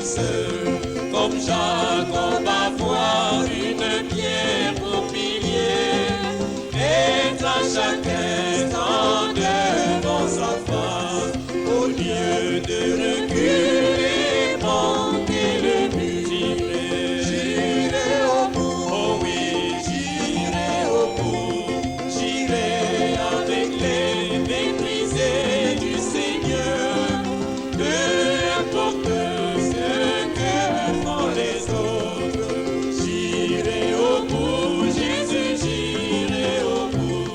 Comme Jacob avoir une pierre pour pilier, être à chaque instant devant sa face, au lieu de reculer, manquer le but. J'irai au bout, oh oui, j'irai au bout, j'irai avec les méprisés du Seigneur, peu importe ce que font les autres. J'irai au bout, Jésus, j'irai au bout.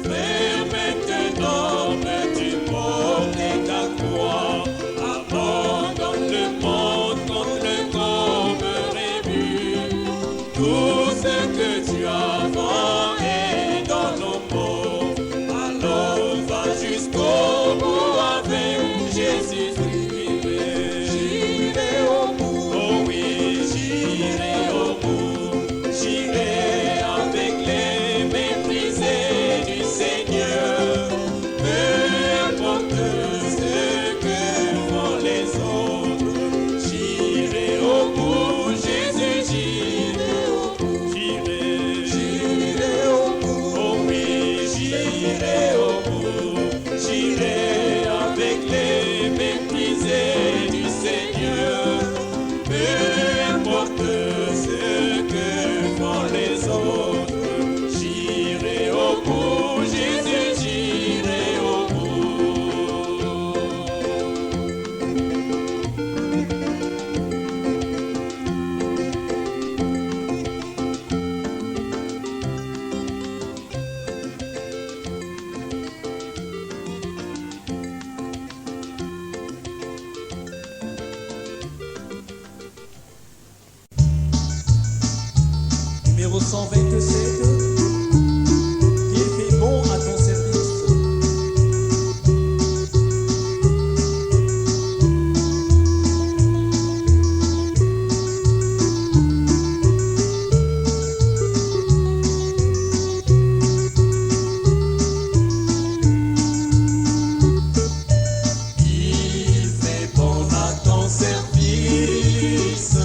Frère, maintenant peux-tu porter ta croix? Abandonne le monde contre le corps rébu. Tout ce que tu as est dans nos mots. Alors va jusqu'au bout avec Jésus-Christ. J'irai au bout, oh oui, j'irai au bout. J'irai avec les méprisés du Seigneur. Peu importe ce que font les autres. J'irai au bout, Jésus, j'irai au bout. J'irai au bout, oh oui, j'irai au bout. J'irai avec les méprisés du Seigneur. Peu importe ce que font les autres. J'irai au bout, Jésus, j'irai au bout. Numéro 127, qui est fait bon à ton service. Il fait bon à ton service,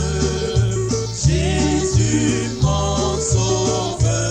Jésus mon sauveur.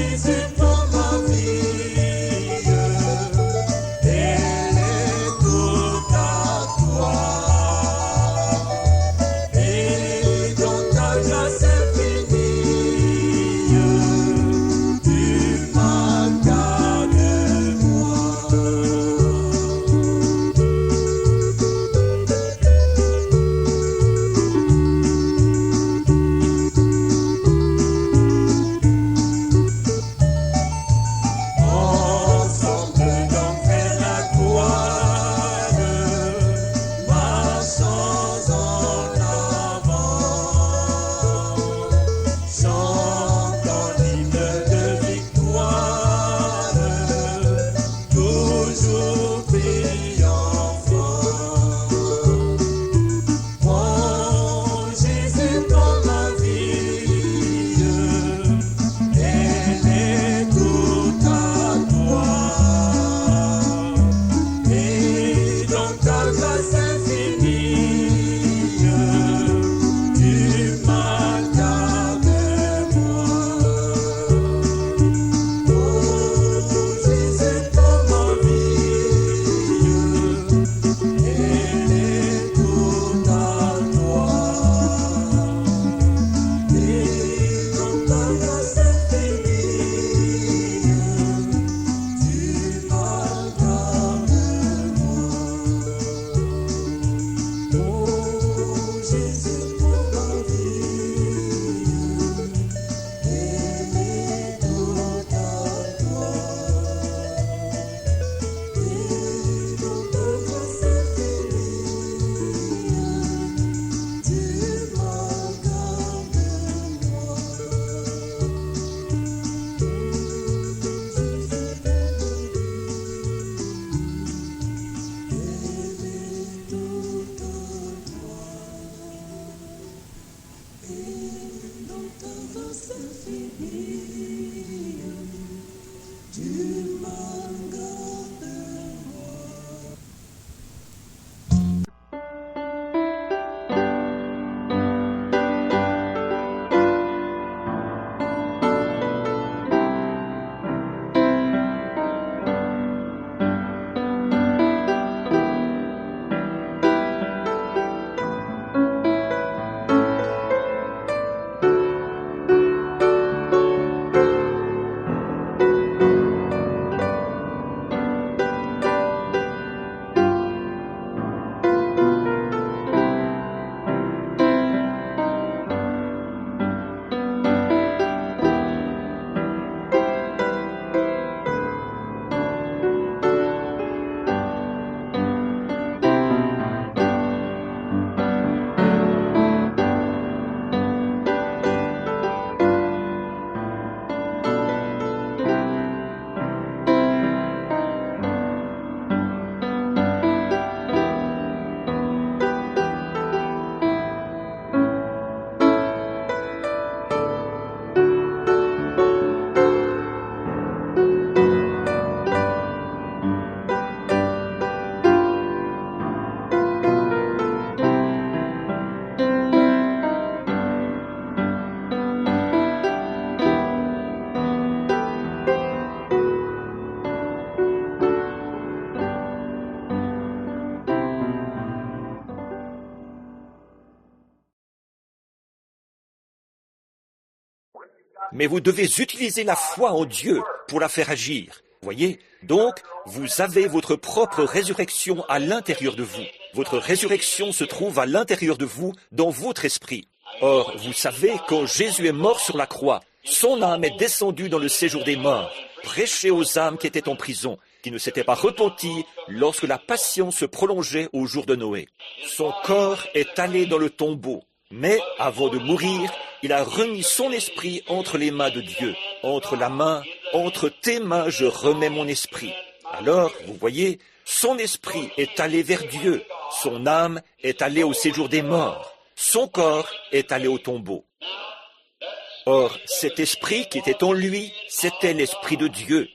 Jésus dans ma vie, elle est toute à toi. Et dans ta grâce infinie, tu m'as gardé moi. Ensemble donc vers la gloire, marchons en avant, chantons l'hymne de victoire, toujours triomphant. Prends Jésus dans ma vie, elle est toute à toi. Et dans ta grâce infinie, tu m'as gardé moi. Oh Jésus dans ma vie, elle est toute à toi. Et dans ta grâce infinie, tu m'as gardé moi. Oh Jésus dans ma vie, elle est toute à toi. Et dans ta grâce infinie, tu m'as gardé moi. Mais vous devez utiliser la foi en Dieu pour la faire agir. Voyez? Donc, vous avez votre propre résurrection à l'intérieur de vous. Votre résurrection se trouve à l'intérieur de vous, dans votre esprit. Or, vous savez, quand Jésus est mort sur la croix, son âme est descendue dans le séjour des morts, prêcher aux âmes qui étaient en prison, qui ne s'étaient pas repenties lorsque la passion se prolongeait au jour de Noé. Son corps est allé dans le tombeau, mais avant de mourir, il a remis son esprit entre les mains de Dieu. Entre tes mains, je remets mon esprit. Alors, vous voyez, son esprit est allé vers Dieu, son âme est allée au séjour des morts, son corps est allé au tombeau. Or, cet esprit qui était en lui, c'était l'esprit de Dieu.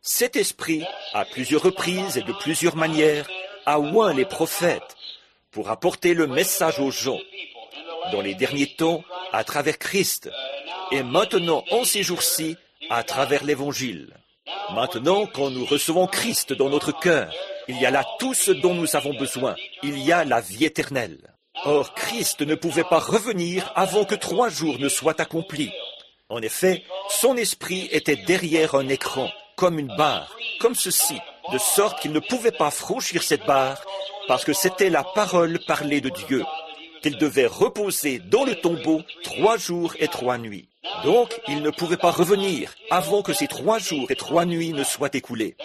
Cet esprit, à plusieurs reprises et de plusieurs manières, a oint les prophètes pour apporter le message aux gens, dans les derniers temps, à travers Christ, et maintenant, en ces jours-ci, à travers l'Évangile. Maintenant, quand nous recevons Christ dans notre cœur, il y a là tout ce dont nous avons besoin. Il y a la vie éternelle. Or, Christ ne pouvait pas revenir avant que 3 jours ne soient accomplis. En effet, son esprit était derrière un écran, comme une barre, comme ceci, de sorte qu'il ne pouvait pas franchir cette barre, parce que c'était la parole parlée de Dieu, qu'il devait reposer dans le tombeau 3 jours et 3 nuits. Donc, il ne pouvait pas revenir avant que ces 3 jours et 3 nuits ne soient écoulés.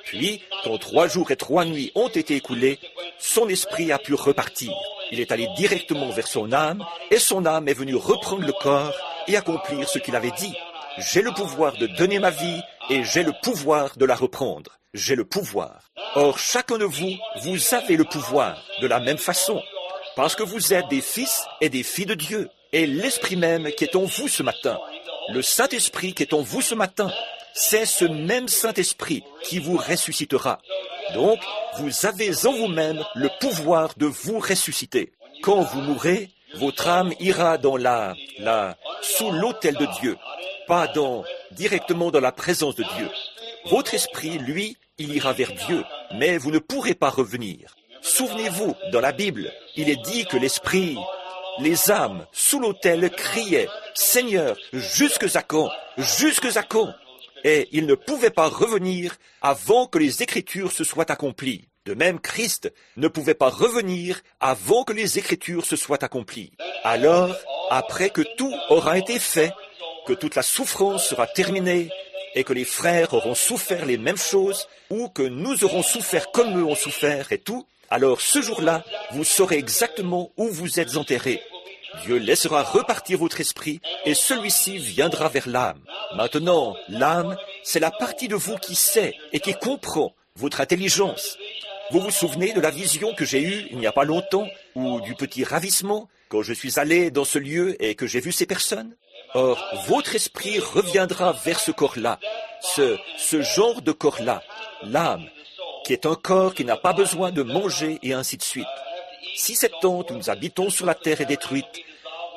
Puis, quand 3 jours et 3 nuits ont été écoulés, son esprit a pu repartir. Il est allé directement vers son âme, et son âme est venue reprendre le corps et accomplir ce qu'il avait dit. J'ai le pouvoir de donner ma vie, et j'ai le pouvoir de la reprendre. J'ai le pouvoir. Or, chacun de vous, vous avez le pouvoir, de la même façon, parce que vous êtes des fils et des filles de Dieu. Et l'Esprit même qui est en vous ce matin, le Saint-Esprit qui est en vous ce matin, c'est ce même Saint-Esprit qui vous ressuscitera. Donc, vous avez en vous-même le pouvoir de vous ressusciter. Quand vous mourrez, votre âme ira dans sous l'autel de Dieu, pas directement dans la présence de Dieu. Votre esprit, lui, il ira vers Dieu, mais vous ne pourrez pas revenir. Souvenez-vous, dans la Bible, il est dit que les âmes sous l'autel criaient « Seigneur, jusque à quand? Jusque à quand ?» Et ils ne pouvaient pas revenir avant que les Écritures se soient accomplies. De même, Christ ne pouvait pas revenir avant que les Écritures se soient accomplies. Alors, après que tout aura été fait, que toute la souffrance sera terminée, et que les frères auront souffert les mêmes choses, ou que nous aurons souffert comme eux ont souffert et tout, alors ce jour-là, vous saurez exactement où vous êtes enterrés. Dieu laissera repartir votre esprit, et celui-ci viendra vers l'âme. Maintenant, l'âme, c'est la partie de vous qui sait et qui comprend votre intelligence. Vous vous souvenez de la vision que j'ai eue il n'y a pas longtemps, ou du petit ravissement, quand je suis allé dans ce lieu et que j'ai vu ces personnes? Or, votre esprit reviendra vers ce corps-là, ce genre de corps-là, l'âme, qui est un corps qui n'a pas besoin de manger et ainsi de suite. Si cette tente où nous habitons sur la terre est détruite,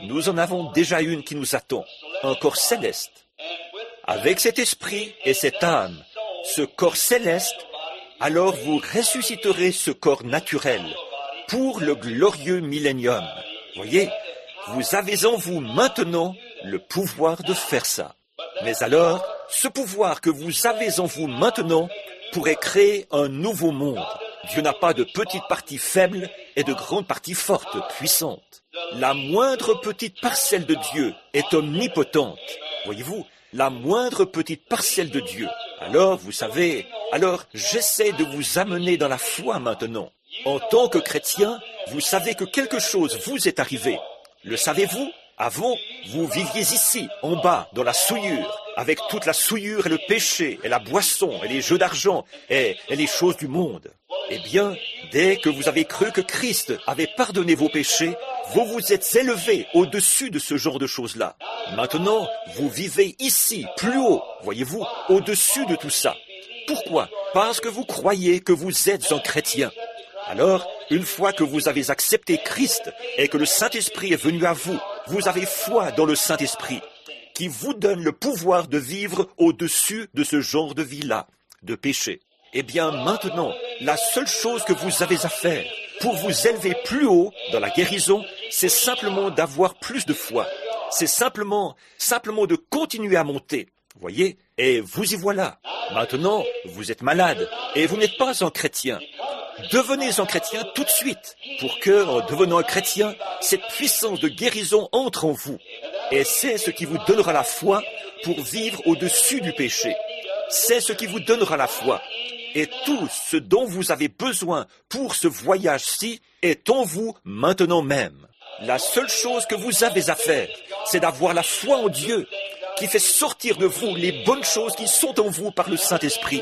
nous en avons déjà une qui nous attend, un corps céleste. Avec cet esprit et cette âme, ce corps céleste, alors vous ressusciterez ce corps naturel pour le glorieux millénium. Voyez, vous avez en vous maintenant le pouvoir de faire ça. Mais alors, ce pouvoir que vous avez en vous maintenant pourrait créer un nouveau monde. Dieu n'a pas de petites parties faibles et de grandes parties fortes, puissantes. La moindre petite parcelle de Dieu est omnipotente. Voyez-vous, la moindre petite parcelle de Dieu. Alors, vous savez, j'essaie de vous amener dans la foi maintenant. En tant que chrétien, vous savez que quelque chose vous est arrivé. Le savez-vous? Avant, vous viviez ici, en bas, dans la souillure, avec toute la souillure et le péché, et la boisson, et les jeux d'argent, et les choses du monde. Eh bien, dès que vous avez cru que Christ avait pardonné vos péchés, vous vous êtes élevé au-dessus de ce genre de choses-là. Maintenant, vous vivez ici, plus haut, voyez-vous, au-dessus de tout ça. Pourquoi? Parce que vous croyez que vous êtes un chrétien. Alors, une fois que vous avez accepté Christ et que le Saint-Esprit est venu à vous, vous avez foi dans le Saint-Esprit, qui vous donne le pouvoir de vivre au-dessus de ce genre de vie-là, de péché. Eh bien, maintenant, la seule chose que vous avez à faire pour vous élever plus haut dans la guérison, c'est simplement d'avoir plus de foi. C'est simplement de continuer à monter. Voyez? Et vous y voilà. Maintenant, vous êtes malade et vous n'êtes pas un chrétien. Devenez un chrétien tout de suite, pour que, en devenant un chrétien, cette puissance de guérison entre en vous. Et c'est ce qui vous donnera la foi pour vivre au-dessus du péché. C'est ce qui vous donnera la foi. Et tout ce dont vous avez besoin pour ce voyage-ci est en vous maintenant même. La seule chose que vous avez à faire, c'est d'avoir la foi en Dieu, qui fait sortir de vous les bonnes choses qui sont en vous par le Saint-Esprit.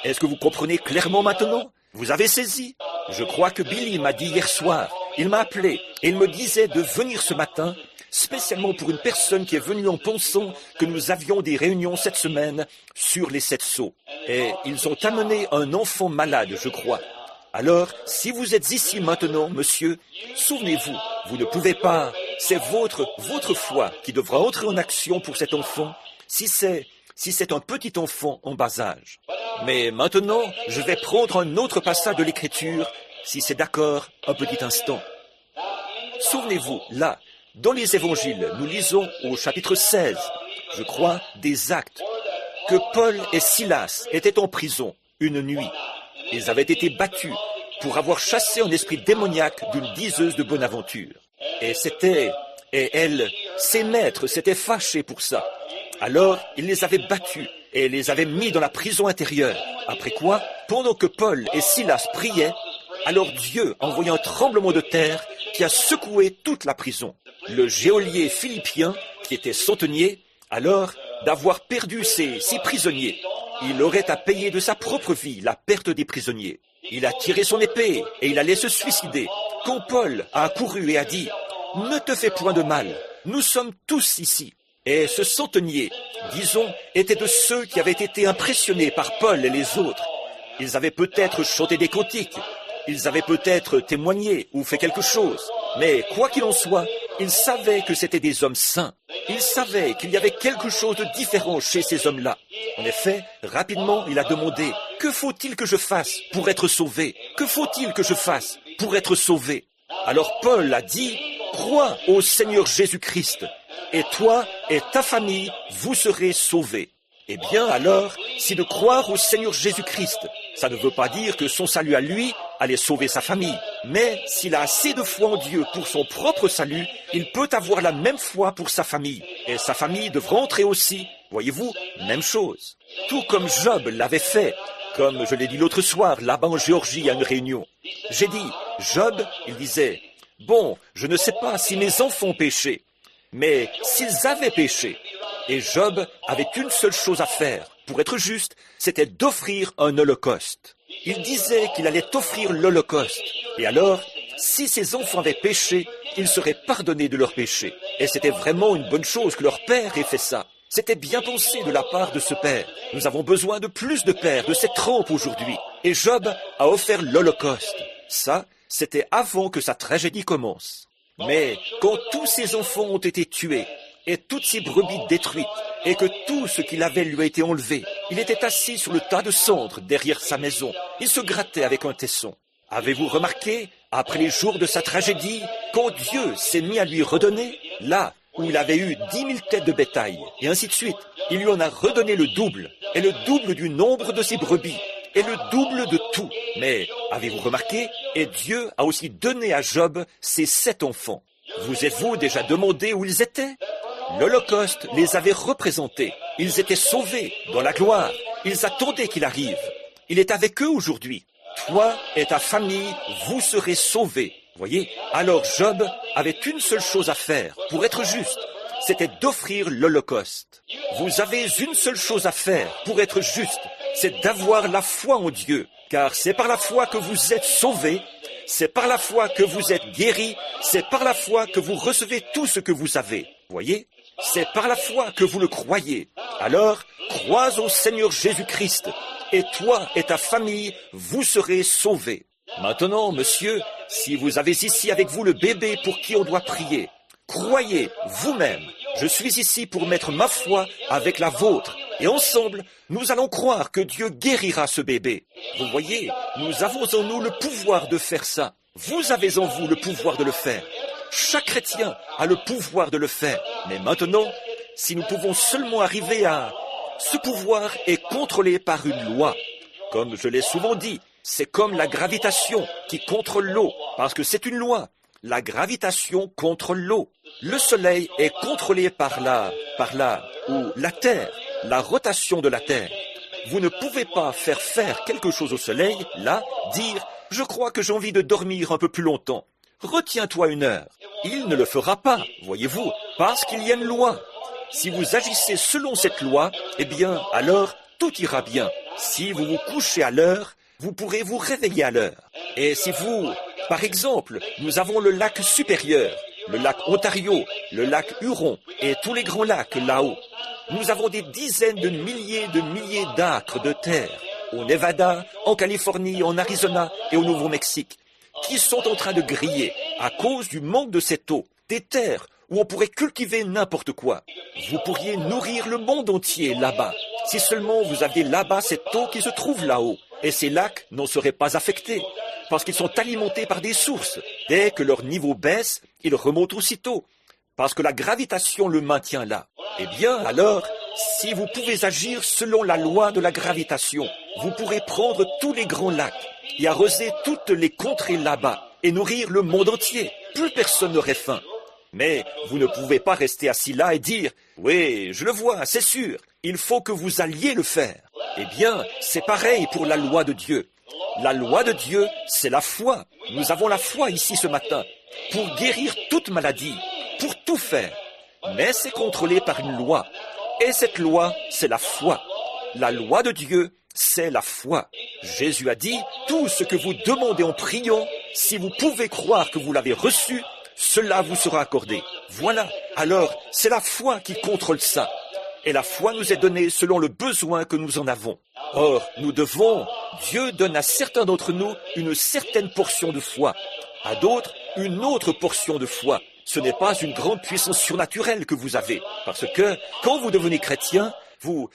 Est-ce que vous comprenez clairement maintenant? Vous avez saisi? Je crois que Billy m'a dit hier soir, il m'a appelé et il me disait de venir ce matin, spécialement pour une personne qui est venue en pensant que nous avions des réunions cette semaine sur les 7 sceaux. Et ils ont amené un enfant malade, je crois. Alors, si vous êtes ici maintenant, monsieur, souvenez-vous, vous ne pouvez pas, c'est votre foi qui devra entrer en action pour cet enfant. Si si c'est un petit enfant en bas âge. Mais maintenant, je vais prendre un autre passage de l'Écriture, si c'est d'accord, un petit instant. Souvenez-vous, là, dans les évangiles, nous lisons au chapitre 16, je crois, des Actes, que Paul et Silas étaient en prison une nuit. Ils avaient été battus pour avoir chassé un esprit démoniaque d'une diseuse de bonne aventure. Et ses maîtres s'étaient fâchés pour ça. Alors, ils les avaient battus et les avaient mis dans la prison intérieure. Après quoi, pendant que Paul et Silas priaient, alors Dieu envoya un tremblement de terre qui a secoué toute la prison. Le geôlier philippien, qui était centenier, alors, d'avoir perdu ses 6 prisonniers, il aurait à payer de sa propre vie la perte des prisonniers. Il a tiré son épée et il allait se suicider. Quand Paul a accouru et a dit « Ne te fais point de mal, nous sommes tous ici ». Et ce centenier, disons, était de ceux qui avaient été impressionnés par Paul et les autres. Ils avaient peut-être chanté des cantiques, ils avaient peut-être témoigné ou fait quelque chose. Mais quoi qu'il en soit, ils savaient que c'étaient des hommes saints. Ils savaient qu'il y avait quelque chose de différent chez ces hommes-là. En effet, rapidement, il a demandé « Que faut-il que je fasse pour être sauvé? Que faut-il que je fasse pour être sauvé ?» Alors Paul a dit « Crois au Seigneur Jésus-Christ, et toi et ta famille, vous serez sauvés. » Eh bien alors, si de croire au Seigneur Jésus-Christ, ça ne veut pas dire que son salut à lui allait sauver sa famille. Mais s'il a assez de foi en Dieu pour son propre salut, il peut avoir la même foi pour sa famille. Et sa famille devra entrer aussi. Voyez-vous, même chose. Tout comme Job l'avait fait, comme je l'ai dit l'autre soir, là-bas en Géorgie à une réunion. J'ai dit, Job, il disait, « Bon, je ne sais pas si mes enfants péchaient, mais s'ils avaient péché, et Job avait une seule chose à faire, pour être juste, c'était d'offrir un holocauste. Il disait qu'il allait offrir l'holocauste. Et alors, si ses enfants avaient péché, ils seraient pardonnés de leurs péchés. Et c'était vraiment une bonne chose que leur père ait fait ça. C'était bien pensé de la part de ce père. Nous avons besoin de plus de pères de cette trempe aujourd'hui. Et Job a offert l'holocauste. Ça, c'était avant que sa tragédie commence. Mais quand tous ses enfants ont été tués, et toutes ses brebis détruites, et que tout ce qu'il avait lui a été enlevé, il était assis sur le tas de cendres derrière sa maison. Il se grattait avec un tesson. Avez-vous remarqué, après les jours de sa tragédie, quand Dieu s'est mis à lui redonner, là où il avait eu 10 000 têtes de bétail, et ainsi de suite, il lui en a redonné le double, et le double du nombre de ses brebis, et le double de tout. Mais, avez-vous remarqué, et Dieu a aussi donné à Job ses 7 enfants. Vous êtes-vous déjà demandé où ils étaient? L'Holocauste les avait représentés. Ils étaient sauvés dans la gloire. Ils attendaient qu'il arrive. Il est avec eux aujourd'hui. Toi et ta famille, vous serez sauvés. Voyez? Alors Job avait une seule chose à faire pour être juste. C'était d'offrir l'Holocauste. Vous avez une seule chose à faire pour être juste. C'est d'avoir la foi en Dieu. Car c'est par la foi que vous êtes sauvés. C'est par la foi que vous êtes guéris. C'est par la foi que vous recevez tout ce que vous avez. Voyez? C'est par la foi que vous le croyez. Alors, crois au Seigneur Jésus-Christ, et toi et ta famille, vous serez sauvés. Maintenant, monsieur, si vous avez ici avec vous le bébé pour qui on doit prier, croyez vous-même. Je suis ici pour mettre ma foi avec la vôtre, et ensemble, nous allons croire que Dieu guérira ce bébé. Vous voyez, nous avons en nous le pouvoir de faire ça. Vous avez en vous le pouvoir de le faire. Chaque chrétien a le pouvoir de le faire. Mais maintenant, si nous pouvons seulement arriver à... Ce pouvoir est contrôlé par une loi. Comme je l'ai souvent dit, c'est comme la gravitation qui contrôle l'eau, parce que c'est une loi. La gravitation contrôle l'eau. Le soleil est contrôlé par la Terre, la rotation de la Terre. Vous ne pouvez pas faire quelque chose au soleil, là, dire « Je crois que j'ai envie de dormir un peu plus longtemps. Retiens-toi 1 heure. » Il ne le fera pas, voyez-vous, parce qu'il y a une loi. Si vous agissez selon cette loi, eh bien, alors, tout ira bien. Si vous vous couchez à l'heure, vous pourrez vous réveiller à l'heure. Et si vous, par exemple, nous avons le lac supérieur, le lac Ontario, le lac Huron et tous les grands lacs là-haut. Nous avons des dizaines de milliers d'acres de terre au Nevada, en Californie, en Arizona et au Nouveau-Mexique, qui sont en train de griller à cause du manque de cette eau. Des terres où on pourrait cultiver n'importe quoi. Vous pourriez nourrir le monde entier là-bas. Si seulement vous aviez là-bas cette eau qui se trouve là-haut. Et ces lacs n'en seraient pas affectés, parce qu'ils sont alimentés par des sources. Dès que leur niveau baisse, ils remontent aussitôt, parce que la gravitation le maintient là. Eh bien, alors, si vous pouvez agir selon la loi de la gravitation, vous pourrez prendre tous les grands lacs et arroser toutes les contrées là-bas et nourrir le monde entier. Plus personne n'aurait faim. Mais vous ne pouvez pas rester assis là et dire « Oui, je le vois, c'est sûr, il faut que vous alliez le faire. » Eh bien, c'est pareil pour la loi de Dieu. La loi de Dieu, c'est la foi. Nous avons la foi ici ce matin pour guérir toute maladie, pour tout faire. Mais c'est contrôlé par une loi. Et cette loi, c'est la foi. La loi de Dieu, c'est la foi. Jésus a dit, tout ce que vous demandez en priant, si vous pouvez croire que vous l'avez reçu, cela vous sera accordé. Voilà. Alors, c'est la foi qui contrôle ça. Et la foi nous est donnée selon le besoin que nous en avons. Or, Dieu donne à certains d'entre nous une certaine portion de foi, à d'autres une autre portion de foi. Ce n'est pas une grande puissance surnaturelle que vous avez, parce que quand vous devenez chrétien, vous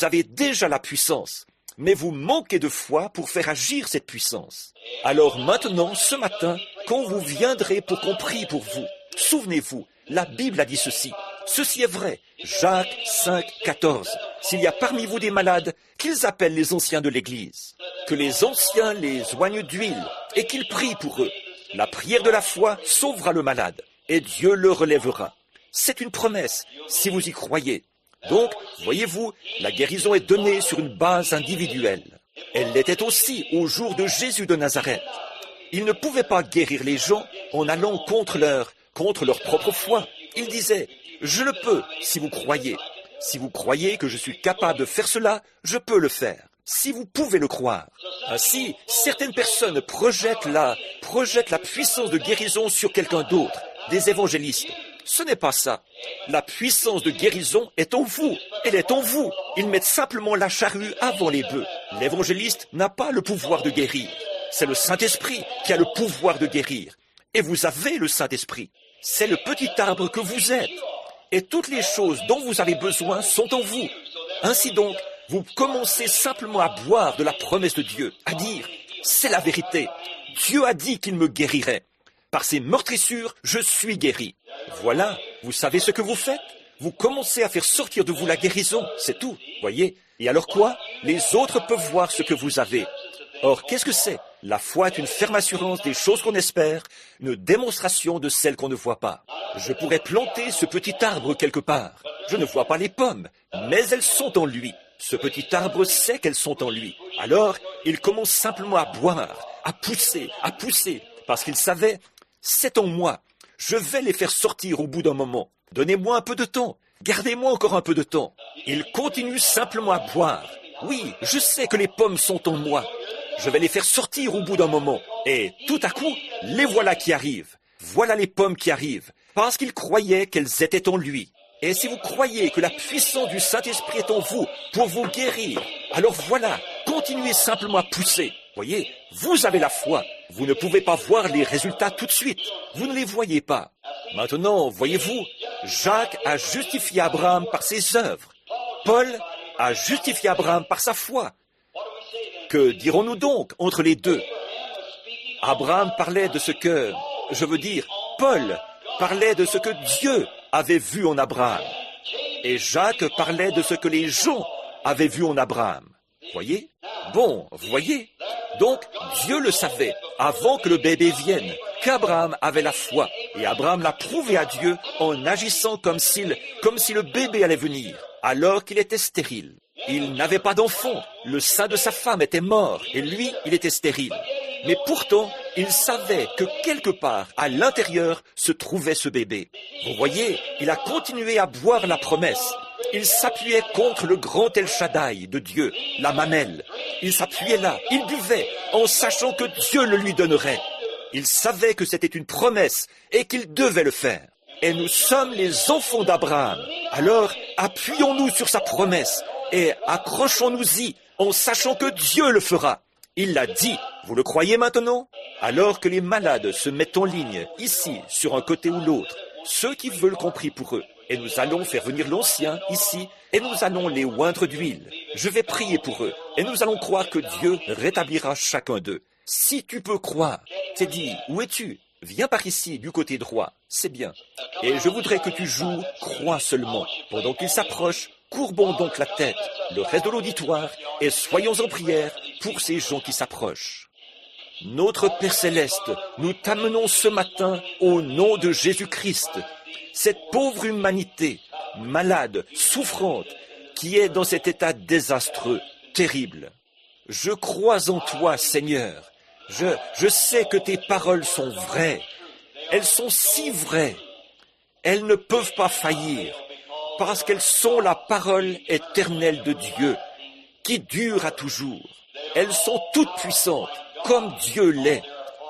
avez déjà la puissance, mais vous manquez de foi pour faire agir cette puissance. Alors maintenant, ce matin, quand vous viendrez pour qu'on prie pour vous, souvenez-vous, la Bible a dit ceci. Ceci est vrai. Jacques 5, 14. S'il y a parmi vous des malades, qu'ils appellent les anciens de l'Église. Que les anciens les oignent d'huile et qu'ils prient pour eux. La prière de la foi sauvera le malade et Dieu le relèvera. C'est une promesse, si vous y croyez. Donc, voyez-vous, la guérison est donnée sur une base individuelle. Elle l'était aussi au jour de Jésus de Nazareth. Il ne pouvait pas guérir les gens en allant contre leur propre foi. Il disait, je le peux si vous croyez. Si vous croyez que je suis capable de faire cela, je peux le faire. Si vous pouvez le croire. Ainsi, certaines personnes projettent la puissance de guérison sur quelqu'un d'autre, des évangélistes. Ce n'est pas ça. La puissance de guérison est en vous. Elle est en vous. Ils mettent simplement la charrue avant les bœufs. L'évangéliste n'a pas le pouvoir de guérir. C'est le Saint-Esprit qui a le pouvoir de guérir. Et vous avez le Saint-Esprit. C'est le petit arbre que vous êtes. Et toutes les choses dont vous avez besoin sont en vous. Ainsi donc, vous commencez simplement à boire de la promesse de Dieu, à dire, c'est la vérité. Dieu a dit qu'il me guérirait. Par ses meurtrissures, je suis guéri. Voilà, vous savez ce que vous faites? Vous commencez à faire sortir de vous la guérison, c'est tout, voyez? Et alors quoi? Les autres peuvent voir ce que vous avez. Or, qu'est-ce que c'est? La foi est une ferme assurance des choses qu'on espère, une démonstration de celles qu'on ne voit pas. Je pourrais planter ce petit arbre quelque part. Je ne vois pas les pommes, mais elles sont en lui. Ce petit arbre sait qu'elles sont en lui. Alors, il commence simplement à boire, à pousser, parce qu'il savait, c'est en moi. Je vais les faire sortir au bout d'un moment. Donnez-moi un peu de temps. Gardez-moi encore un peu de temps. Il continue simplement à boire. Oui, je sais que les pommes sont en moi. Je vais les faire sortir au bout d'un moment. Et tout à coup, les voilà qui arrivent. Voilà les pommes qui arrivent, parce qu'il croyait qu'elles étaient en lui. Et si vous croyez que la puissance du Saint-Esprit est en vous pour vous guérir, alors voilà, continuez simplement à pousser. Voyez, vous avez la foi. Vous ne pouvez pas voir les résultats tout de suite. Vous ne les voyez pas. Maintenant, voyez-vous, Jacques a justifié Abraham par ses œuvres. Paul a justifié Abraham par sa foi. Que dirons-nous donc entre les deux? Abraham parlait de ce que, Paul parlait de ce que Dieu avait vu en Abraham. Et Jacques parlait de ce que les gens avaient vu en Abraham. Voyez? Bon, vous voyez? Donc, Dieu le savait, avant que le bébé vienne, qu'Abraham avait la foi. Et Abraham l'a prouvé à Dieu en agissant comme si le bébé allait venir, alors qu'il était stérile. Il n'avait pas d'enfant, le sein de sa femme était mort, et lui, il était stérile. Mais pourtant, il savait que quelque part, à l'intérieur, se trouvait ce bébé. Vous voyez, il a continué à boire la promesse. Il s'appuyait contre le grand El Shaddai de Dieu, la mamelle. Il s'appuyait là, il buvait, en sachant que Dieu le lui donnerait. Il savait que c'était une promesse et qu'il devait le faire. Et nous sommes les enfants d'Abraham. Alors, appuyons-nous sur sa promesse et accrochons-nous-y en sachant que Dieu le fera. Il l'a dit. Vous le croyez maintenant? Alors que les malades se mettent en ligne, ici, sur un côté ou l'autre, ceux qui veulent qu'on prie pour eux. Et nous allons faire venir l'ancien ici, et nous allons les oindre d'huile. Je vais prier pour eux, et nous allons croire que Dieu rétablira chacun d'eux. Si tu peux croire, Teddy, où es-tu? Viens par ici, du côté droit, c'est bien. Et je voudrais que tu joues, crois seulement. Pendant qu'il s'approche, courbons donc la tête, le reste de l'auditoire, et soyons en prière pour ces gens qui s'approchent. Notre Père Céleste, nous t'amenons ce matin au nom de Jésus-Christ, cette pauvre humanité, malade, souffrante, qui est dans cet état désastreux, terrible. Je crois en toi, Seigneur. Je sais que tes paroles sont vraies. Elles sont si vraies. Elles ne peuvent pas faillir, parce qu'elles sont la parole éternelle de Dieu, qui dure à toujours. Elles sont toutes puissantes, comme Dieu l'est,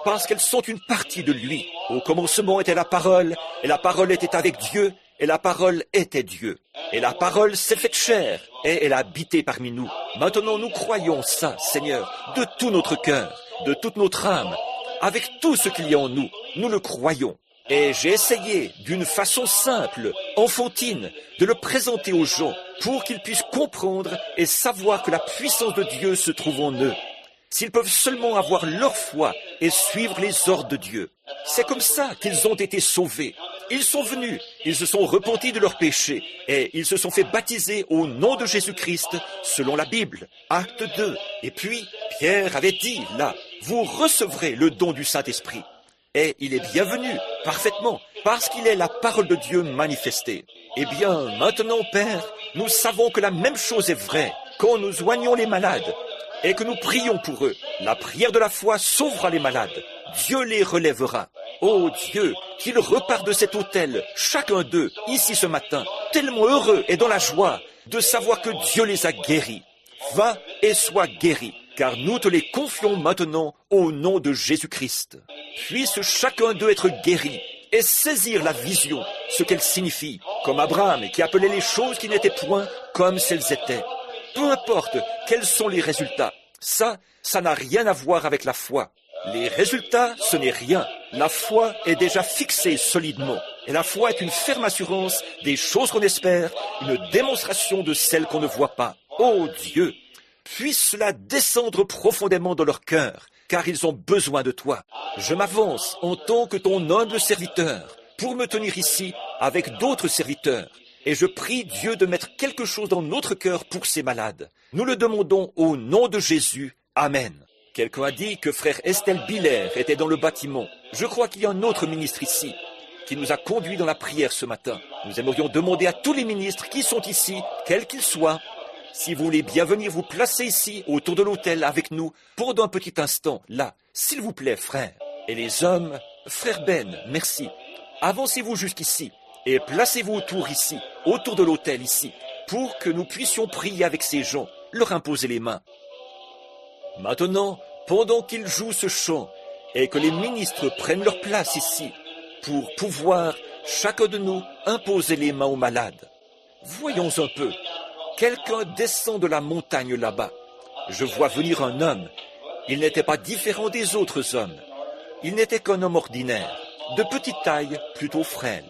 parce qu'elles sont une partie de lui. Au commencement était la parole, et la parole était avec Dieu, et la parole était Dieu. Et la parole s'est faite chair, et elle a habité parmi nous. Maintenant nous croyons ça, Seigneur, de tout notre cœur, de toute notre âme, avec tout ce qu'il y a en nous. Nous le croyons. Et j'ai essayé, d'une façon simple, enfantine, de le présenter aux gens, pour qu'ils puissent comprendre et savoir que la puissance de Dieu se trouve en eux. S'ils peuvent seulement avoir leur foi et suivre les ordres de Dieu. C'est comme ça qu'ils ont été sauvés. Ils sont venus, ils se sont repentis de leurs péchés et ils se sont fait baptiser au nom de Jésus-Christ selon la Bible. Acte 2. Et puis, Pierre avait dit, là, vous recevrez le don du Saint-Esprit. Et il est bienvenu, parfaitement, parce qu'il est la parole de Dieu manifestée. Eh bien, maintenant, Père, nous savons que la même chose est vraie quand nous soignons les malades et que nous prions pour eux. La prière de la foi sauvera les malades. Dieu les relèvera. Oh Dieu, qu'ils repartent de cet autel, chacun d'eux, ici ce matin, tellement heureux et dans la joie de savoir que Dieu les a guéris. Va et sois guéri, car nous te les confions maintenant au nom de Jésus-Christ. Puisse chacun d'eux être guéri et saisir la vision, ce qu'elle signifie, comme Abraham qui appelait les choses qui n'étaient point comme elles étaient. Peu importe quels sont les résultats, ça n'a rien à voir avec la foi. Les résultats, ce n'est rien. La foi est déjà fixée solidement. Et la foi est une ferme assurance des choses qu'on espère, une démonstration de celles qu'on ne voit pas. Oh Dieu, puisse cela descendre profondément dans leur cœur, car ils ont besoin de toi. Je m'avance en tant que ton humble serviteur pour me tenir ici avec d'autres serviteurs. Et je prie Dieu de mettre quelque chose dans notre cœur pour ces malades. Nous le demandons au nom de Jésus. Amen. Quelqu'un a dit que frère Estelle Biller était dans le bâtiment. Je crois qu'il y a un autre ministre ici qui nous a conduits dans la prière ce matin. Nous aimerions demander à tous les ministres qui sont ici, quels qu'ils soient, si vous voulez bien venir vous placer ici, autour de l'autel avec nous, pendant un petit instant, là, s'il vous plaît, frère. Et les hommes, frère Ben, merci. Avancez-vous jusqu'ici et placez-vous autour ici, autour de l'autel ici, pour que nous puissions prier avec ces gens, leur imposer les mains. Maintenant, pendant qu'ils jouent ce chant et que les ministres prennent leur place ici, pour pouvoir, chacun de nous, imposer les mains aux malades. Voyons un peu. Quelqu'un descend de la montagne là-bas. Je vois venir un homme. Il n'était pas différent des autres hommes. Il n'était qu'un homme ordinaire, de petite taille, plutôt frêle.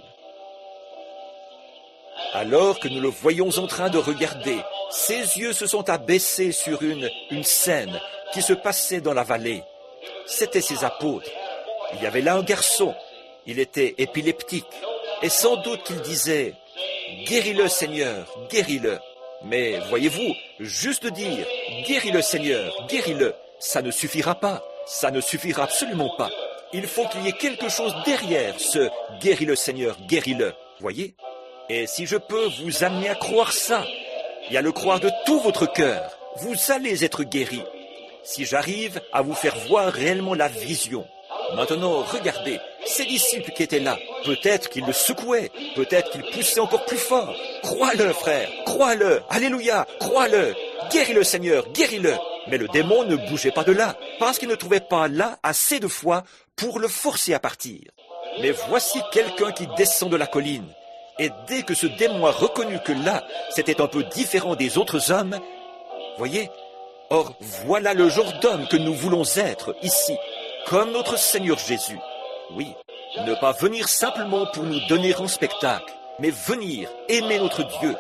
Alors que nous le voyons en train de regarder, ses yeux se sont abaissés sur une scène qui se passait dans la vallée. C'étaient ses apôtres. Il y avait là un garçon. Il était épileptique. Et sans doute qu'il disait « Guéris-le, Seigneur, guéris-le ». Mais voyez-vous, juste dire « Guéris-le, Seigneur, guéris-le », ça ne suffira pas. Ça ne suffira absolument pas. Il faut qu'il y ait quelque chose derrière ce « Guéris-le, Seigneur, guéris-le ». Voyez ? Et si je peux vous amener à croire ça, et à le croire de tout votre cœur, vous allez être guéris. Si j'arrive à vous faire voir réellement la vision. Maintenant, regardez, ces disciples qui étaient là, peut-être qu'ils le secouaient, peut-être qu'ils poussaient encore plus fort. Crois-le, frère, crois-le, alléluia, crois-le, guéris-le, Seigneur, guéris-le. Mais le démon ne bougeait pas de là, parce qu'il ne trouvait pas là assez de foi pour le forcer à partir. Mais voici quelqu'un qui descend de la colline. Et dès que ce démon a reconnu que là, c'était un peu différent des autres hommes, voyez, or voilà le genre d'homme que nous voulons être ici, comme notre Seigneur Jésus. Oui, Ne pas venir simplement pour nous donner en spectacle, mais venir aimer notre Dieu.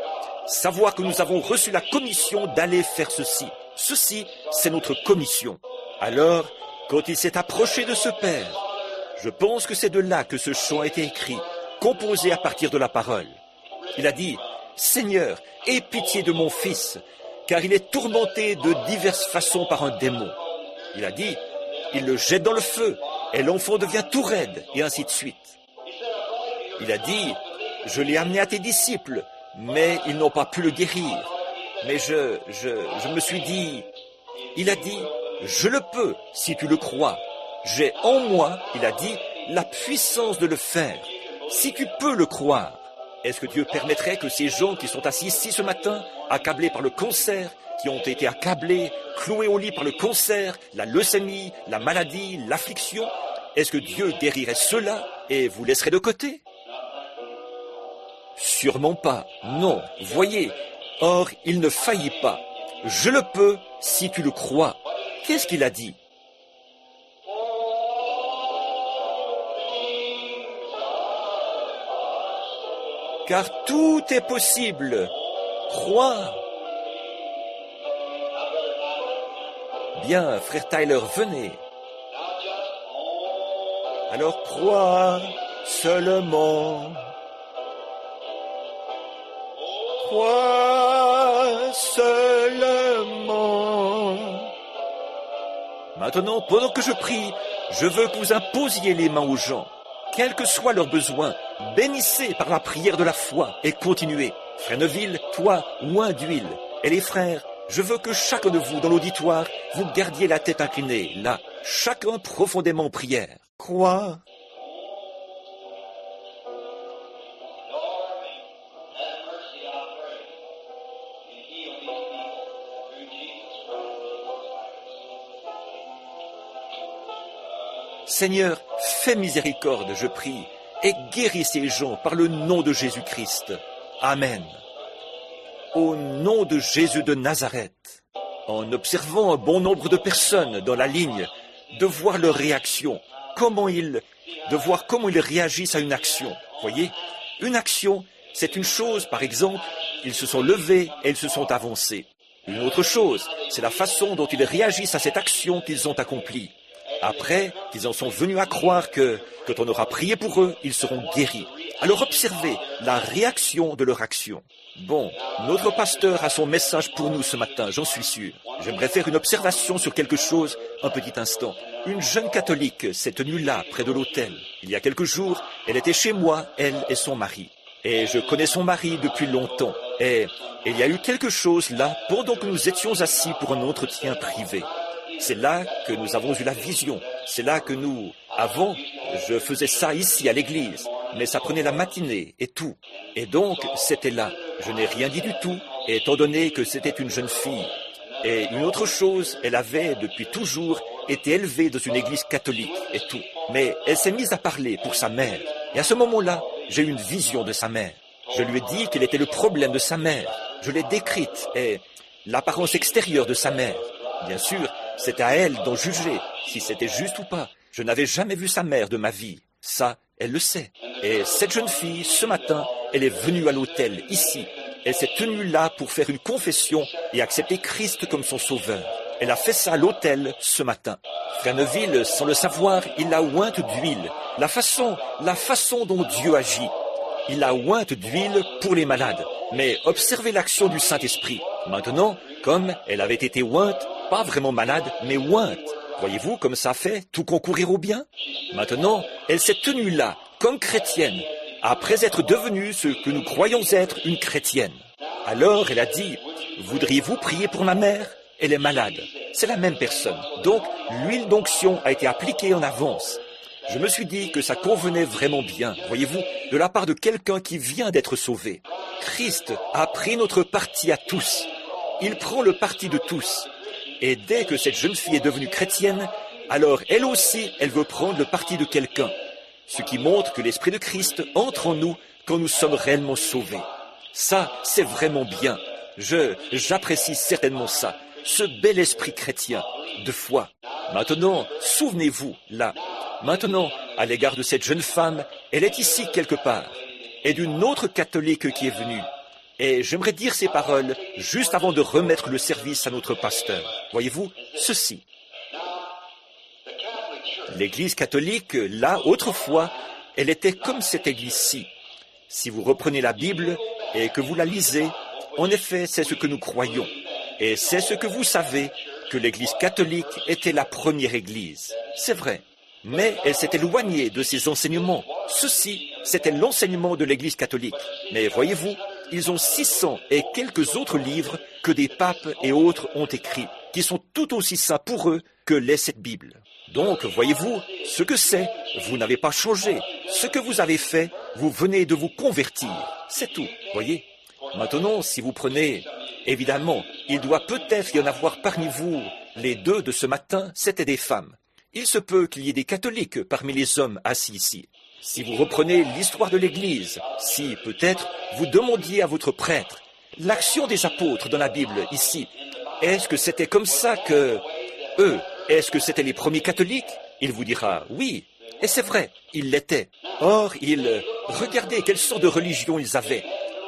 Savoir que nous avons reçu la commission d'aller faire ceci. Ceci, c'est notre commission. Alors, quand il s'est approché de ce Père, je pense que c'est de là que ce chant a été écrit, composé à partir de la parole. Il a dit, « Seigneur, aie pitié de mon fils, car il est tourmenté de diverses façons par un démon. » Il a dit, « Il le jette dans le feu, et l'enfant devient tout raide, et ainsi de suite. » Il a dit, « Je l'ai amené à tes disciples, mais ils n'ont pas pu le guérir. » Mais je me suis dit, il a dit, « Je le peux, si tu le crois. J'ai en moi, il a dit, la puissance de le faire. Si tu peux le croire. » Est-ce que Dieu permettrait que ces gens qui sont assis ici ce matin, accablés par le cancer, qui ont été accablés, cloués au lit par le cancer, la leucémie, la maladie, l'affliction, est-ce que Dieu guérirait cela et vous laisserait de côté? Sûrement pas, non, voyez. Or, il ne faillit pas. Je le peux si tu le crois. Qu'est-ce qu'il a dit? Car tout est possible. Crois. Bien, frère Tyler, venez. Alors crois seulement. Crois seulement. Maintenant, pendant que je prie, je veux que vous imposiez les mains aux gens. Quels que soient leurs besoins, bénissez par la prière de la foi et continuez. Frère Neville, toi, oint d'huile. Et les frères, je veux que chacun de vous dans l'auditoire, vous gardiez la tête inclinée, là, chacun profondément en prière. Crois. Seigneur, fais miséricorde, je prie, et guéris ces gens par le nom de Jésus-Christ. Amen. Au nom de Jésus de Nazareth, en observant un bon nombre de personnes dans la ligne, de voir leur réaction, de voir comment ils réagissent à une action. Voyez, une action, c'est une chose, par exemple, ils se sont levés et ils se sont avancés. Une autre chose, c'est la façon dont ils réagissent à cette action qu'ils ont accomplie. Après qu'ils en sont venus à croire que, quand on aura prié pour eux, ils seront guéris. Alors observez la réaction de leur action. Bon, notre pasteur a son message pour nous ce matin, j'en suis sûr. J'aimerais faire une observation sur quelque chose, un petit instant. Une jeune catholique s'est tenue là, près de l'autel. Il y a quelques jours, elle était chez moi, elle et son mari. Et je connais son mari depuis longtemps. Et il y a eu quelque chose là, pendant que nous étions assis pour un entretien privé. C'est là que nous avons eu la vision. C'est là que avant, je faisais ça ici à l'église, mais ça prenait la matinée et tout. Et donc, c'était là. Je n'ai rien dit du tout, étant donné que c'était une jeune fille. Et une autre chose, elle avait, depuis toujours, été élevée dans une église catholique et tout. Mais elle s'est mise à parler pour sa mère. Et à ce moment-là, j'ai eu une vision de sa mère. Je lui ai dit quel était le problème de sa mère. Je l'ai décrite et l'apparence extérieure de sa mère. Bien sûr, c'est à elle d'en juger, si c'était juste ou pas. Je n'avais jamais vu sa mère de ma vie. Ça, elle le sait. Et cette jeune fille, ce matin, elle est venue à l'autel, ici. Elle s'est tenue là pour faire une confession et accepter Christ comme son sauveur. Elle a fait ça à l'autel ce matin. Frère Neville, sans le savoir, il l'a ointe d'huile. La façon dont Dieu agit. Il l'a ointe d'huile pour les malades. Mais observez l'action du Saint-Esprit. Maintenant, comme elle avait été ointe, pas vraiment malade, mais ointe. Voyez-vous comme ça fait tout concourir au bien? Maintenant, elle s'est tenue là, comme chrétienne, après être devenue ce que nous croyons être une chrétienne. Alors elle a dit, « Voudriez-vous prier pour ma mère? Elle est malade. » C'est la même personne. Donc, l'huile d'onction a été appliquée en avance. Je me suis dit que ça convenait vraiment bien, voyez-vous, de la part de quelqu'un qui vient d'être sauvé. Christ a pris notre parti à tous. Il prend le parti de tous. Et dès que cette jeune fille est devenue chrétienne, alors elle aussi, elle veut prendre le parti de quelqu'un. Ce qui montre que l'Esprit de Christ entre en nous quand nous sommes réellement sauvés. Ça, c'est vraiment bien. J'apprécie certainement ça. Ce bel esprit chrétien, de foi. Maintenant, souvenez-vous, là, Maintenant, à l'égard de cette jeune femme, elle est ici quelque part, et d'une autre catholique qui est venue. Et j'aimerais dire ces paroles juste avant de remettre le service à notre pasteur. Voyez-vous, ceci. L'Église catholique, là, autrefois, elle était comme cette Église-ci. Si vous reprenez la Bible et que vous la lisez, en effet, c'est ce que nous croyons. Et c'est ce que vous savez, que l'Église catholique était la première Église. C'est vrai. Mais elle s'est éloignée de ses enseignements. Ceci, c'était l'enseignement de l'Église catholique. Mais voyez-vous, ils ont 600 et quelques autres livres que des papes et autres ont écrits, qui sont tout aussi saints pour eux que l'est cette Bible. Donc, voyez-vous, ce que c'est, vous n'avez pas changé. Ce que vous avez fait, vous venez de vous convertir. C'est tout, voyez. Maintenant, si vous prenez, évidemment, il doit peut-être y en avoir parmi vous, les deux de ce matin, c'étaient des femmes. Il se peut qu'il y ait des catholiques parmi les hommes assis ici. Si vous reprenez l'histoire de l'Église, si peut-être vous demandiez à votre prêtre l'action des apôtres dans la Bible ici, est-ce que c'était comme ça que eux, est-ce que c'étaient les premiers catholiques? Il vous dira oui, et c'est vrai, ils l'étaient. Or, regardez quelle sorte de religion ils avaient.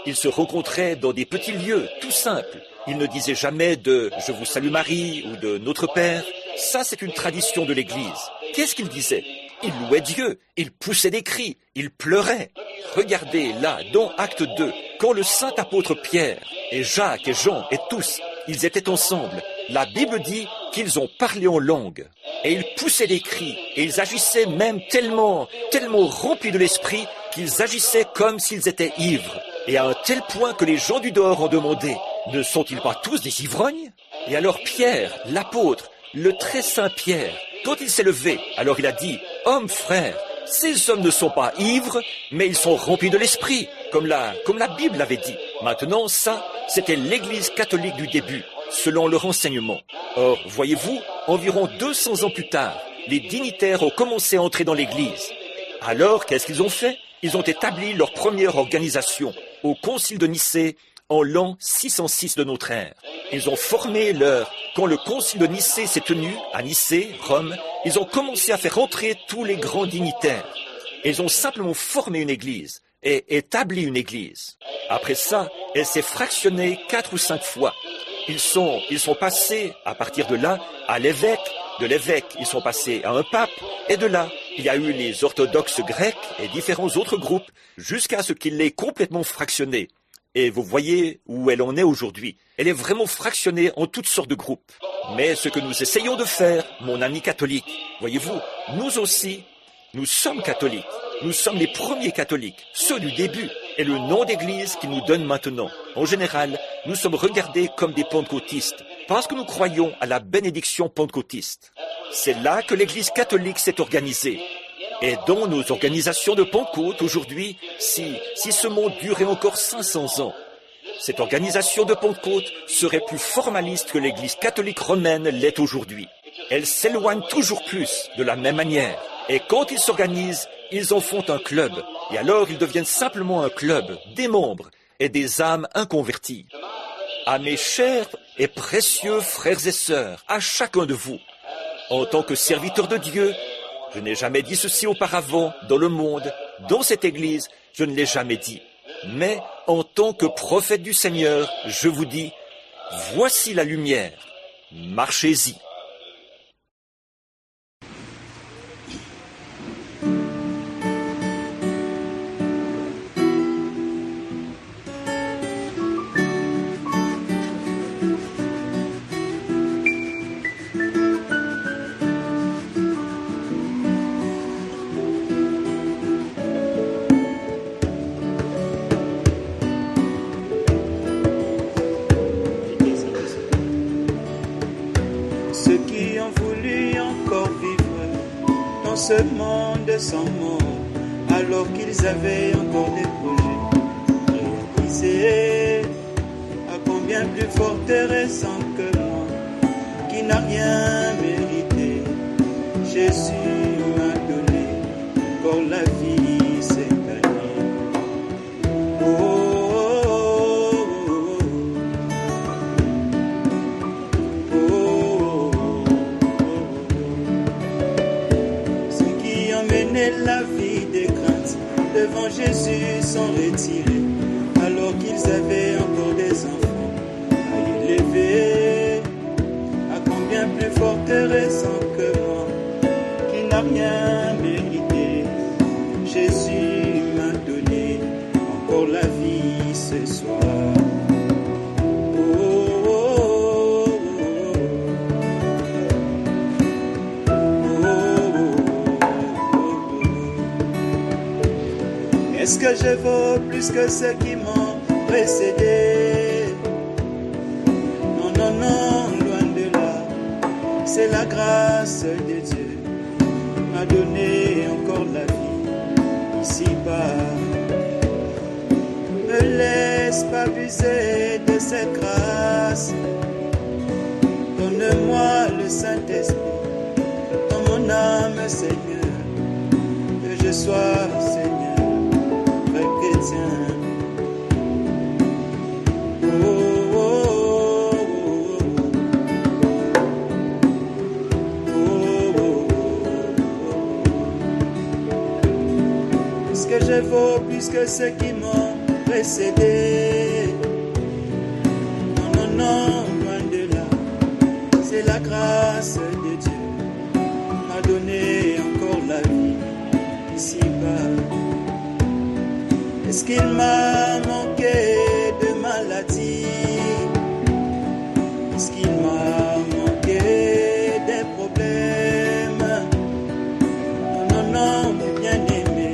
Ils se rencontraient dans des petits lieux, tout simples. Ils ne disaient jamais de « Je vous salue Marie » ou de « Notre Père ». Ça, c'est une tradition de l'Église. Qu'est-ce qu'ils disaient? Ils louaient Dieu, ils poussaient des cris, ils pleuraient. Regardez là, dans Acte 2, quand le saint apôtre Pierre et Jacques et Jean et tous, ils étaient ensemble, la Bible dit qu'ils ont parlé en langue. Et ils poussaient des cris, et ils agissaient même tellement remplis de l'esprit qu'ils agissaient comme s'ils étaient ivres. Et à un tel point que les gens du dehors ont demandé, ne sont-ils pas tous des ivrognes? Et alors Pierre, l'apôtre, le très saint Pierre, quand il s'est levé, alors il a dit, « Hommes, frères, ces hommes ne sont pas ivres, mais ils sont remplis de l'esprit, comme la Bible l'avait dit. » Maintenant, ça, c'était l'Église catholique du début, selon leur enseignement. Or, voyez-vous, environ 200 ans plus tard, les dignitaires ont commencé à entrer dans l'Église. Alors, qu'est-ce qu'ils ont fait? Ils ont établi leur première organisation au Concile de Nicée en l'an 606 de notre ère. Ils ont formé quand le Concile de Nicée s'est tenu à Nicée, Rome, ils ont commencé à faire entrer tous les grands dignitaires. Ils ont simplement formé une église et établi une église. Après ça, elle s'est fractionnée 4 ou 5 fois. Ils sont passés, à partir de là, à l'évêque. De l'évêque, ils sont passés à un pape. Et de là, il y a eu les orthodoxes grecs et différents autres groupes, jusqu'à ce qu'il l'ait complètement fractionnée. Et vous voyez où elle en est aujourd'hui. Elle est vraiment fractionnée en toutes sortes de groupes. Mais ce que nous essayons de faire, mon ami catholique, voyez-vous, nous aussi, nous sommes catholiques. Nous sommes les premiers catholiques, ceux du début, et le nom d'église qu'ils nous donnent maintenant. En général, nous sommes regardés comme des pentecôtistes, parce que nous croyons à la bénédiction pentecôtiste. C'est là que l'église catholique s'est organisée. Et dans nos organisations de Pentecôte aujourd'hui, si ce monde durait encore 500 ans, cette organisation de Pentecôte serait plus formaliste que l'église catholique romaine l'est aujourd'hui. Elle s'éloigne toujours plus de la même manière. Et quand ils s'organisent, ils en font un club. Et alors ils deviennent simplement un club, des membres et des âmes inconverties. À mes chers et précieux frères et sœurs, à chacun de vous, en tant que serviteur de Dieu, je n'ai jamais dit ceci auparavant dans le monde, dans cette église, je ne l'ai jamais dit. Mais en tant que prophète du Seigneur, je vous dis, voici la lumière, marchez-y. Ce monde sans mort, alors qu'ils avaient encore des projets réalisés. À combien plus forte et récent que moi, qui n'a rien mérité, Jésus m'a donné encore la vie, c'est gagné. et la vie des craintes devant Jésus sont retirés, alors qu'ils avaient encore des enfants à élever. À combien plus fort et récent que moi, qui n'a rien mérité, Jésus m'a donné encore la vie ce soir. Est-ce que je vaux plus que ceux qui m'ont précédé? Non, non, non, loin de là. C'est la grâce de Dieu m'a donné encore la vie ici-bas. Ne me laisse pas abuser de cette grâce. Donne-moi le Saint-Esprit dans mon âme, Seigneur, que je sois, Seigneur, chrétien. Est-ce que je vaux plus que ceux qui m'ont précédé? Non, non, non, loin de là. C'est la grâce de Dieu m'a donné encore la vie ici-bas. Est-ce qu'il m'a manqué de maladie? Est-ce qu'il m'a manqué des problèmes? Non, non, non, mon bien-aimé,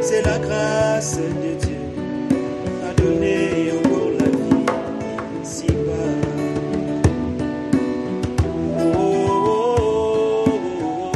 c'est la grâce de Dieu m'a donné encore la vie ici-bas. Oh, oh, oh, oh,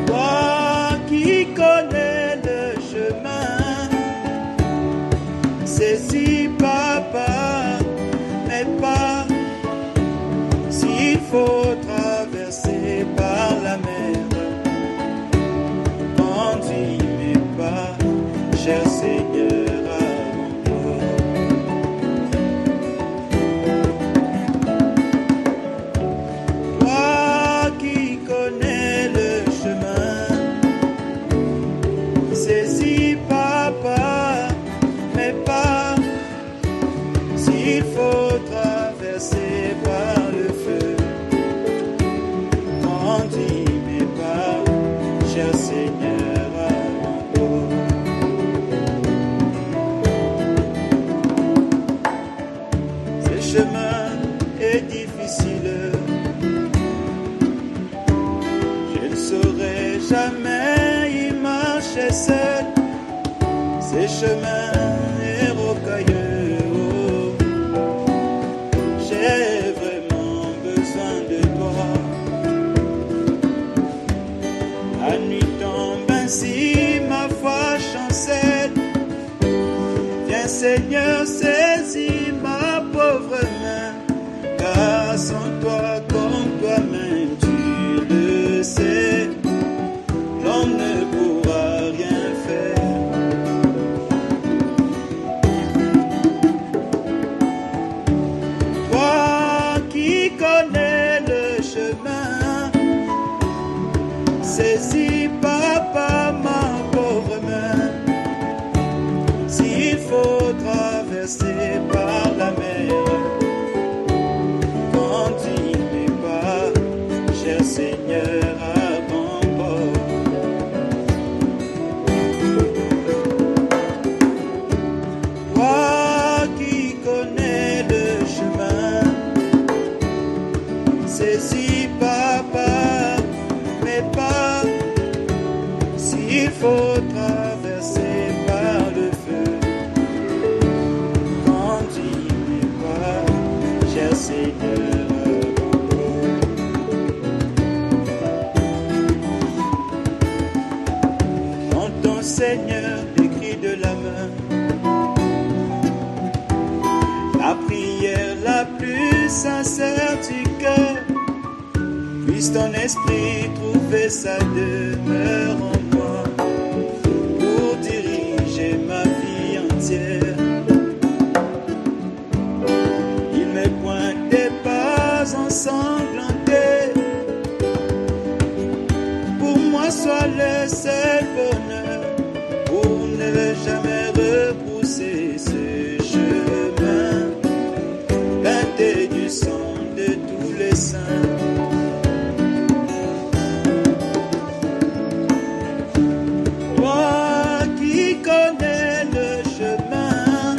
toi qui connais le chemin, saisis papa, mais pas s'il faut traverser par la mer. Conduis mes pas, cher Seigneur, avant toi. Toi qui connais le chemin, saisis papa, mais pas s'il faut traverser par le feu. Conduis mes pas, cher Seigneur, avant toi. Ce chemin est difficile, je ne saurais jamais y marcher seul. Ce chemin est rocailleux, oh. J'ai vraiment besoin de toi. La nuit tombe ainsi, ma foi chancelle. Viens Seigneur, saisis ma pauvre main, car sans toi comme toi-même tu le sais, l'homme ne pourra rien faire. Toi qui connais le chemin, saisis papa ma pauvre main. S'il faut traverser par la mer, conduis mes pas, cher Seigneur, à bon port. Toi qui connais le chemin, saisis papa, mais pas s'il faut traverser par le feu. Conduis mes pas, sincère du cœur, puisse ton esprit trouver sa demeure en moi, pour diriger ma vie entière. Il me pointe des pas ensanglantés, pour moi soit le seul bonheur, pour ne jamais repousser ce chemin, teinté du sang de tous les saints. Toi qui connais le chemin,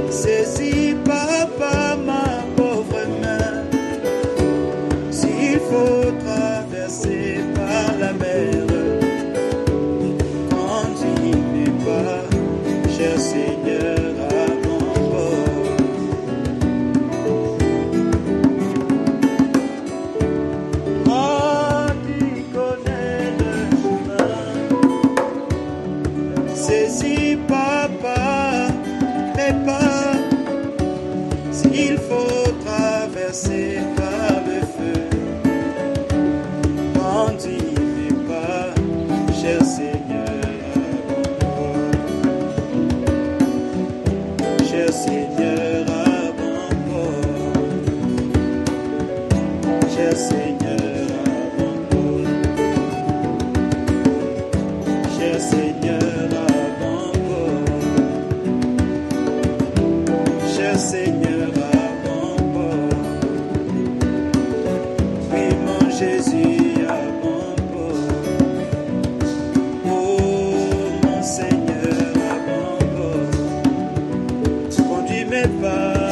saisis papa ma pauvre main. S'il faut traverser par la mer, conduis mes pas, cher Seigneur, à mon bord. Toi qui connais le chemin, saisis papa mes pas. S'il faut traverser par le feu, conduis mes pas, cher Seigneur, à mon bord. Cher Seigneur, à mon bord. Cher Seigneur, à mon bord. Cher Seigneur, à mon bord. Cher Seigneur, à mon bord. Oui, mon Jésus, à mon bord. Oh, mon Seigneur, à mon bord. Conduis mes pas,